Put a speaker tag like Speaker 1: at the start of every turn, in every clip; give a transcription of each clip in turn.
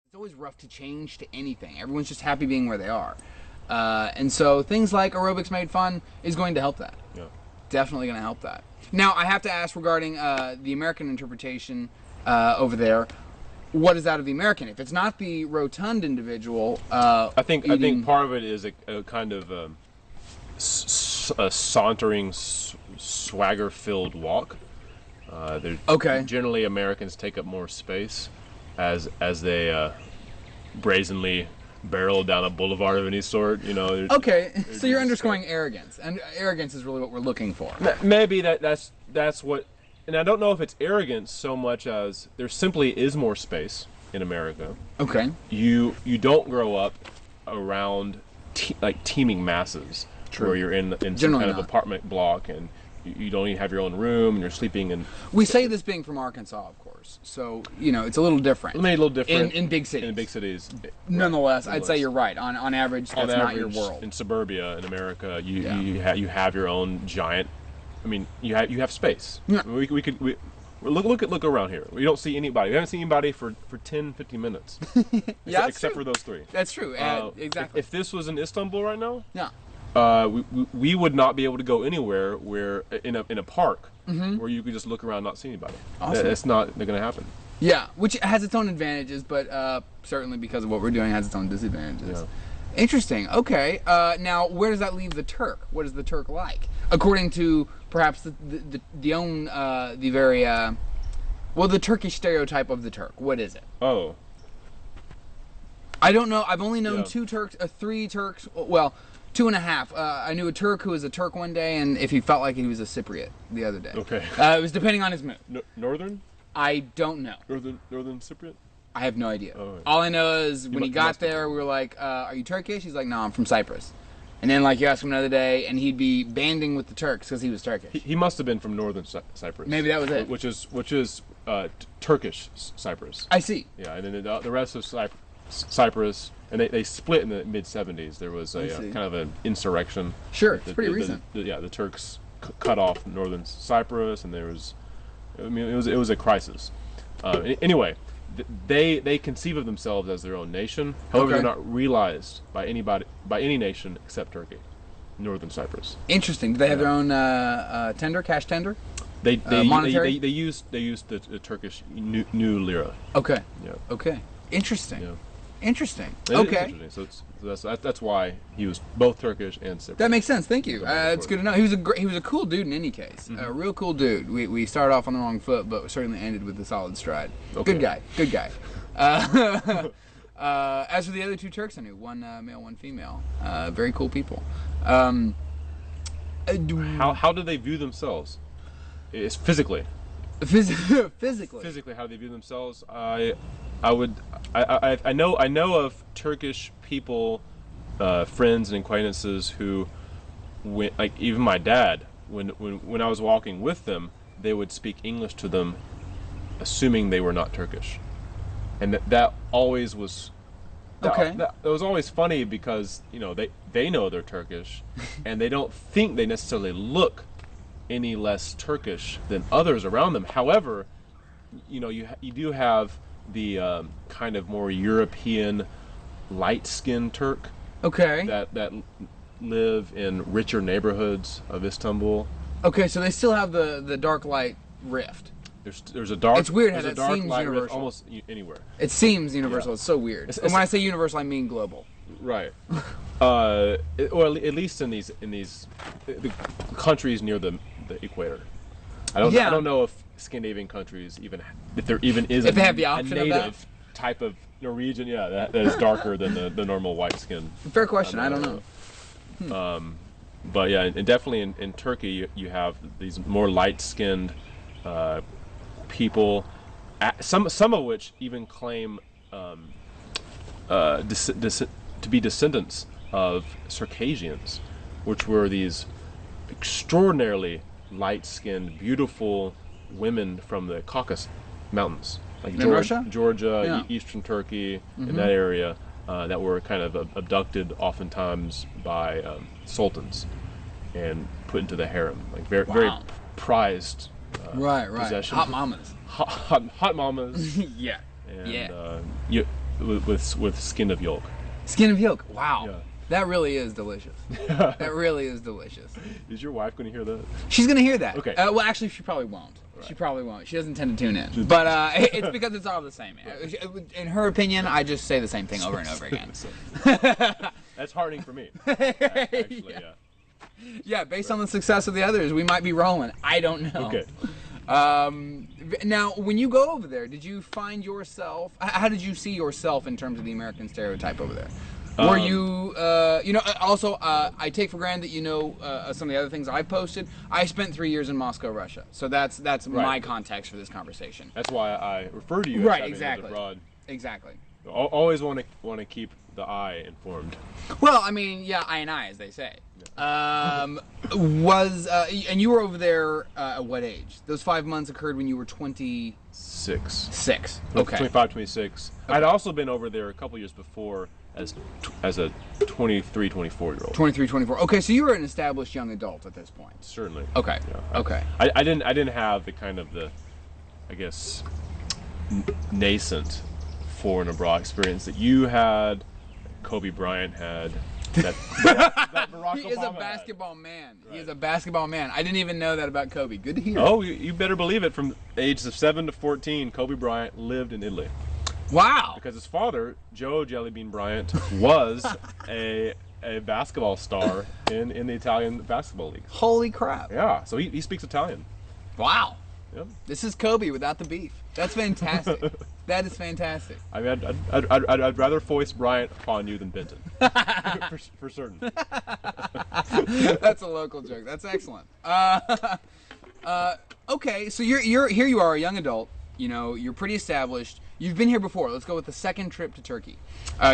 Speaker 1: It's always rough to change to anything. Everyone's just happy being where they are. And so things like aerobics made fun is going to help that.
Speaker 2: Yeah.
Speaker 1: Definitely going to help that. Now, I have to ask regarding the American interpretation over there. What is that of the American? If it's not the rotund individual,
Speaker 2: I think part of it is a kind of a sauntering, swagger-filled walk.
Speaker 1: Okay.
Speaker 2: Generally, Americans take up more space as they brazenly barrel down a boulevard of any sort. You know.
Speaker 1: Okay, so you're underscoring arrogance, and arrogance is really what we're looking for.
Speaker 2: Maybe that's what. And I don't know if it's arrogance so much as there simply is more space in America.
Speaker 1: Okay.
Speaker 2: You don't grow up around like teeming masses.
Speaker 1: True.
Speaker 2: Where you're in some kind of apartment block and you don't even have your own room and you're sleeping in.
Speaker 1: We say this being from Arkansas, of course, so you know it's a little different.
Speaker 2: Maybe a little different
Speaker 1: in big cities.
Speaker 2: In big cities.
Speaker 1: Nonetheless, I'd say you're right. On average, that's not your world.
Speaker 2: In suburbia in America, you have your own giant. I mean, you have space.
Speaker 1: Yeah.
Speaker 2: Look around here. We don't see anybody. We haven't seen anybody for 10, 15 minutes.
Speaker 1: Yeah,
Speaker 2: except for those three.
Speaker 1: That's true. Exactly.
Speaker 2: If this was in Istanbul right now,
Speaker 1: yeah,
Speaker 2: we would not be able to go anywhere where in a park where you could just look around and not see anybody.
Speaker 1: Awesome.
Speaker 2: It's not going to happen.
Speaker 1: Yeah, which has its own advantages, but certainly because of what we're doing, has its own disadvantages.
Speaker 2: Yeah.
Speaker 1: Interesting. Okay. Now, where does that leave the Turk? What is the Turk like, according to perhaps the very the Turkish stereotype of the Turk? What is it?
Speaker 2: Oh.
Speaker 1: I don't know. I've only known three Turks. Well, 2.5. I knew a Turk who was a Turk one day, and if he felt like he was a Cypriot the other day.
Speaker 2: Okay.
Speaker 1: It was depending on his mood.
Speaker 2: Northern?
Speaker 1: I don't know.
Speaker 2: Northern Cypriot?
Speaker 1: I have no idea.
Speaker 2: Oh, right.
Speaker 1: All I know is when he got there, we were like, "Are you Turkish?" He's like, "No, I'm from Cyprus." And then like you ask him another day, and he'd be banding with the Turks because he was Turkish.
Speaker 2: He must have been from Northern Cyprus.
Speaker 1: Maybe that was it.
Speaker 2: Which is Turkish Cyprus.
Speaker 1: I see.
Speaker 2: Yeah, and then the rest of Cyprus, and they split in the mid-70s. There was a kind of an insurrection.
Speaker 1: Sure, it's pretty recent.
Speaker 2: The Turks cut off Northern Cyprus, and there was, I mean, it was a crisis. Anyway, they conceive of themselves as their own nation. However, they're not realized by any nation except Turkey, Northern Cyprus.
Speaker 1: Interesting. Do they have their own cash tender?
Speaker 2: They
Speaker 1: monetary?
Speaker 2: they use the Turkish new lira.
Speaker 1: Okay.
Speaker 2: Yeah.
Speaker 1: Okay. Interesting.
Speaker 2: Yeah.
Speaker 1: Interesting.
Speaker 2: It
Speaker 1: okay.
Speaker 2: Is interesting. So that's why he was both Turkish and Cypriot.
Speaker 1: That makes sense. Thank you. It's good to know. He was a cool dude in any case. A real cool dude. We started off on the wrong foot, but certainly ended with a solid stride.
Speaker 2: Okay.
Speaker 1: Good guy. Good guy. As for the other two Turks I knew, one male, one female. Very cool people.
Speaker 2: How do they view themselves? It's physically.
Speaker 1: Physically,
Speaker 2: how do they view themselves? I know of Turkish people, friends and acquaintances who, like even my dad, when I was walking with them, they would speak English to them, assuming they were not Turkish, and that always was. That was always funny because they know they're Turkish, and they don't think they necessarily look any less Turkish than others around them. However, you do have the kind of more European light-skinned Turk.
Speaker 1: Okay.
Speaker 2: That live in richer neighborhoods of Istanbul.
Speaker 1: Okay, so they still have the dark light rift.
Speaker 2: There's a dark.
Speaker 1: It's weird how
Speaker 2: there's
Speaker 1: that
Speaker 2: a dark
Speaker 1: seems
Speaker 2: light
Speaker 1: universal.
Speaker 2: rift almost anywhere.
Speaker 1: It seems universal.
Speaker 2: Yeah.
Speaker 1: It's so weird. And when I say universal, I mean global.
Speaker 2: Right. Or at least in these the countries near the equator. I don't know if Scandinavian countries if there even is
Speaker 1: if they have the option
Speaker 2: a native
Speaker 1: of that?
Speaker 2: type of Norwegian, that is darker than the normal white skin.
Speaker 1: Fair question. I don't know.
Speaker 2: But yeah, and definitely in Turkey you have these more light-skinned people, some of which even claim to be descendants of Circassians, which were these extraordinarily light-skinned, beautiful women from the Caucasus Mountains, like Georgia, Eastern Turkey, in that area, that were kind of abducted oftentimes by sultans and put into the harem, like very prized possession.
Speaker 1: Hot mamas.
Speaker 2: Hot mamas.
Speaker 1: Yeah.
Speaker 2: And, with skin of yolk.
Speaker 1: Skin of yolk. Wow.
Speaker 2: Yeah.
Speaker 1: That really is delicious. That really is delicious.
Speaker 2: Is your wife going to hear that?
Speaker 1: She's gonna hear that.
Speaker 2: Okay.
Speaker 1: Well, actually, she probably won't.
Speaker 2: Right.
Speaker 1: She probably won't. She doesn't tend to tune in. But it's because it's all the same. In her opinion, I just say the same thing over and over again.
Speaker 2: That's heartening for me. Actually, yeah.
Speaker 1: Yeah, based on the success of the others, we might be rolling. I don't know.
Speaker 2: Okay.
Speaker 1: Now, when you go over there, did you find yourself? How did you see yourself in terms of the American stereotype over there? Were you, also, I take for granted that you know some of the other things I posted. I spent 3 years in Moscow, Russia. So that's
Speaker 2: Right.
Speaker 1: my context for this conversation.
Speaker 2: That's why I refer to you as
Speaker 1: Right,
Speaker 2: having lived
Speaker 1: exactly.
Speaker 2: abroad.
Speaker 1: Exactly.
Speaker 2: Always want to keep the eye informed.
Speaker 1: Well, I mean, yeah, I and I, as they say. And you were over there at what age? Those 5 months occurred when you were 26.
Speaker 2: 6.
Speaker 1: Okay.
Speaker 2: 25, 26. I'd also been over there a couple years before as a 23, 24-year-old.
Speaker 1: 23, 24. Okay, so you were an established young adult at this point.
Speaker 2: Certainly.
Speaker 1: Okay.
Speaker 2: Yeah.
Speaker 1: Okay.
Speaker 2: I didn't have the kind of I guess, nascent foreign abroad experience that you had, Kobe Bryant had, that Barack
Speaker 1: He is a
Speaker 2: Obama
Speaker 1: basketball man.
Speaker 2: Right.
Speaker 1: He is a basketball man. I didn't even know that about Kobe. Good to hear.
Speaker 2: Oh, you better believe it. From the ages of 7 to 14, Kobe Bryant lived in Italy.
Speaker 1: Wow.
Speaker 2: Because his father, Joe Jellybean Bryant, was a basketball star in the Italian basketball league.
Speaker 1: Holy crap.
Speaker 2: Yeah, so he speaks Italian.
Speaker 1: Wow.
Speaker 2: Yep.
Speaker 1: This is Kobe without the beef. That's fantastic. That is fantastic.
Speaker 2: I mean, I'd rather foist Bryant upon you than Benton, for certain.
Speaker 1: That's a local joke. That's excellent. Okay, so you're here. You are a young adult. You know, you're pretty established. You've been here before. Let's go with the second trip to Turkey.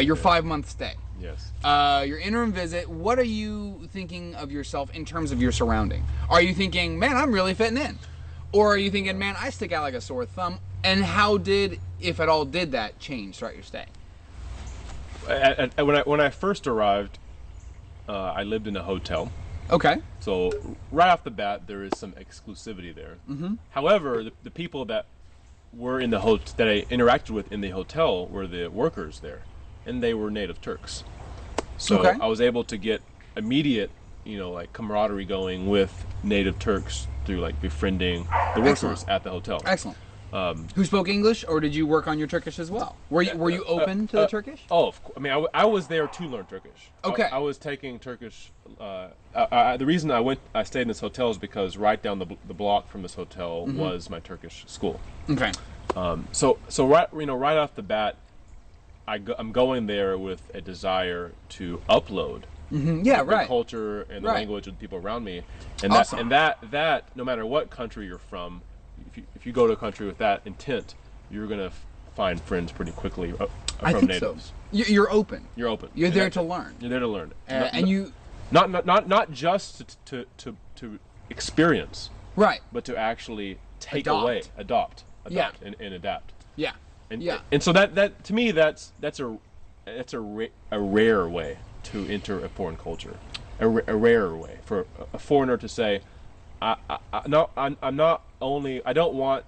Speaker 1: Your 5-month stay.
Speaker 2: Yes.
Speaker 1: Your interim visit. What are you thinking of yourself in terms of your surrounding? Are you thinking, man, I'm really fitting in? Or are you thinking, man, I stick out like a sore thumb? And how did, if at all, did that change throughout your stay?
Speaker 2: When I first arrived, I lived in a hotel.
Speaker 1: Okay.
Speaker 2: So right off the bat, there is some exclusivity there. Mm-hmm. However, the people that were in the that I interacted with in the hotel were the workers there, and they were native Turks. So
Speaker 1: Okay.
Speaker 2: I was able to get immediate, like camaraderie going with native Turks through like befriending the workers
Speaker 1: Excellent.
Speaker 2: at the hotel.
Speaker 1: Excellent. Who spoke English, or did you work on your Turkish as well? Were you open to the Turkish?
Speaker 2: Oh, I mean, I was there to learn Turkish.
Speaker 1: Okay.
Speaker 2: I was taking Turkish. The reason I stayed in this hotel is because right down the block from this hotel was my Turkish school.
Speaker 1: Okay.
Speaker 2: So right off the bat, I'm going there with a desire to upload
Speaker 1: Yeah,
Speaker 2: the
Speaker 1: right.
Speaker 2: culture and the
Speaker 1: Right.
Speaker 2: language of the people around me, and
Speaker 1: Awesome.
Speaker 2: that no matter what country you're from, if you go to a country with that intent, you're gonna find friends pretty quickly
Speaker 1: I
Speaker 2: from
Speaker 1: think
Speaker 2: natives.
Speaker 1: so. You're open.
Speaker 2: You're open.
Speaker 1: You're there
Speaker 2: And
Speaker 1: to learn.
Speaker 2: You're there to learn.
Speaker 1: And you,
Speaker 2: Not just to experience,
Speaker 1: right.
Speaker 2: but to actually take
Speaker 1: Adopt.
Speaker 2: away, adopt,
Speaker 1: Yeah.
Speaker 2: and adapt.
Speaker 1: Yeah.
Speaker 2: And
Speaker 1: Yeah.
Speaker 2: and so that to me that's a rare way to enter a foreign culture, a rare way for a foreigner to say, I don't want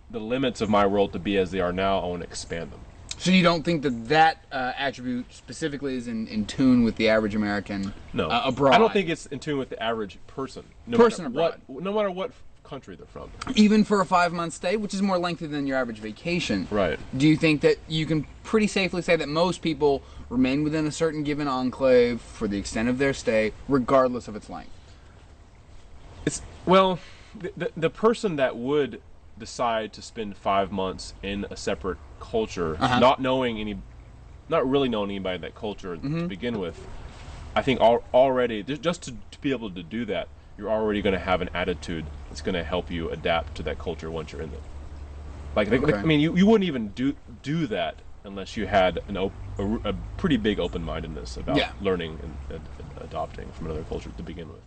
Speaker 2: the limits of my world to be as they are now. I want to expand them.
Speaker 1: So you don't think that attribute specifically is in tune with the average American
Speaker 2: No,
Speaker 1: abroad?
Speaker 2: I don't think it's in tune with the average person. No matter what country they're from.
Speaker 1: Even for a 5-month stay, which is more lengthy than your average vacation.
Speaker 2: Right.
Speaker 1: Do you think that you can pretty safely say that most people remain within a certain given enclave for the extent of their stay, regardless of its length?
Speaker 2: The person that would decide to spend 5 months in a separate culture, not really knowing anybody in that culture to begin with, I think already just to be able to do that, you're already going to have an attitude that's going to help you adapt to that culture once you're in it.
Speaker 1: Okay.
Speaker 2: I mean, you wouldn't even do that unless you had a pretty big open-mindedness about learning and adopting from another culture to begin with.